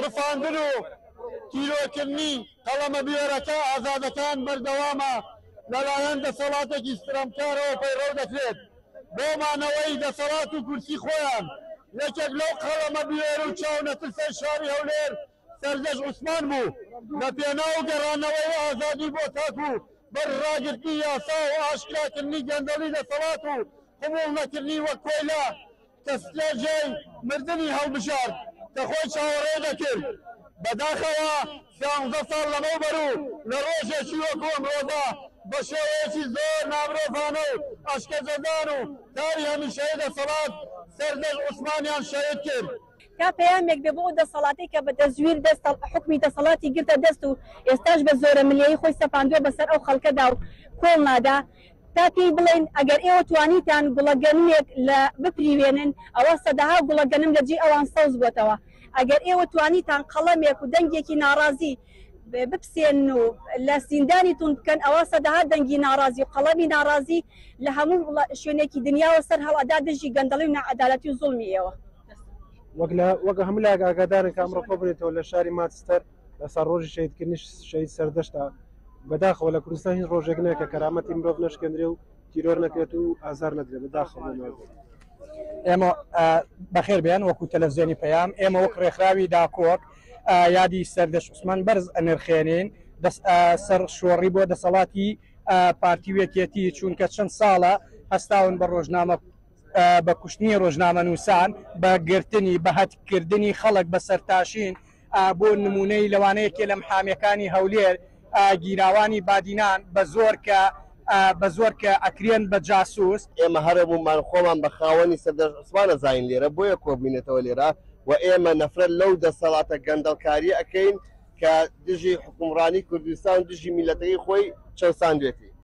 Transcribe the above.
ڕفاندن و تیرۆکردنی قەڵەمە بوێرەکە ئازادەکان بەردەوامە لەلایەن دەسەڵاتێکی سترەمکارەوە پەیڕەو دەکرێت بۆمانەوەی دەسەڵات و کورسی خۆیان یەکێک لەو قەڵەمە بوێر و چاونەترسە شاری هەولێر سەردەش عوسمان بوو لە پێناو گەڕانەوەی ئازادی بۆ تاکو بەرڕاگرتنی یاسا و ئاشکراکردنی گەندەڵی دەسەڵات و قبوڵ نەکردنی وەک کۆیلا کە ستێژەی مردنی هەڵبژارد کە خۆی چاوەڕێ دەکرد بەداخەوە 15 ساڵ لەمەوبەر و لە ڕۆژێکی وەکو ئەمڕۆدا بە شێوەیەکی زۆر نامرۆڤانە و ئەشکەجەدان و تاری هەمیشەیە دەسەڵات سەردەش عوسمانیان شەهید کرد. کا پەیامێک بێ بۆ ئەو دەسەڵاتی کە بە دەستگیر حکمی دەسەڵاتی گرتە دەست و ئێستاش بە زۆرە ملیایی خۆی سەپاندووە بەسەر ئەو خەڵکەدا و کۆڵ نادا تا پێی بڵێن ئەگەر ئێوە توانیتان گوڵەگەنمێک لە بپریوێنن ئەوە سەدەها گوڵەگەنم لە جێ ئەوان سەوز بۆتەوە ئەگەر ئێوە توانیتان قەڵەمێک و دەنگێکی ناڕازی بپسێن و لە زیندانیتون بکەن ئەوە سەدەها دەنگی ناڕازی و قەڵەمی ناڕازی لە هەموو شوێنێکی دنیاوە سەر هەڵئەدا دژی گەندەڵی و نەعەدالەتی و زوڵمی ئێوە وەک هەموو لایەک ئاگادارن کە ئەمڕۆ کۆبرێتەوە لە شاری مانچستەر لەسەر ڕۆژی شەهیدکردنی شەهید سەردەشتا بەداخەوە لە کوردستان هیچ ڕۆژێک نەیە کە کەرامەتی مرۆڤ نەشکێنرێ و تیرۆر نەکرێت و ئازار نەدرێت بەداخەوە ئێمە بەخێر بێن وەکو تەلەڤیزیۆنی پەیام ئێمە وەک ڕێکخراوی داکۆک یادی سەردەش عوسمان بەرز ئەنرخێنین سەر شۆڕی بۆ دەسەڵاتی پارتی وێکێتی چونکە چەند ساڵە هەستاون بە ڕۆژنامە بە کوشتنی ڕۆژنامە نووسان بە گرتنی بە هەتکردنی خەڵک بە سەرتاشین بۆ نمونەی لەوانەیەکێ لە محامەکانی هەولێر گیراوانی بادینان بە زۆر کە ئەکرێن بە جاسووس ئێمە هەرەبوومان خۆمان بە خاوەنی سەردەش عوسمانە زاین لێرە بۆیە کۆبینێتەوە لێرە و ئێمە نەفرەت لەو دەسەڵاتە گەندەڵکاری ئەەکەین کە دژی حکومڕانی کوردستان دژی میلەتەکەی خۆی چەساندوێتی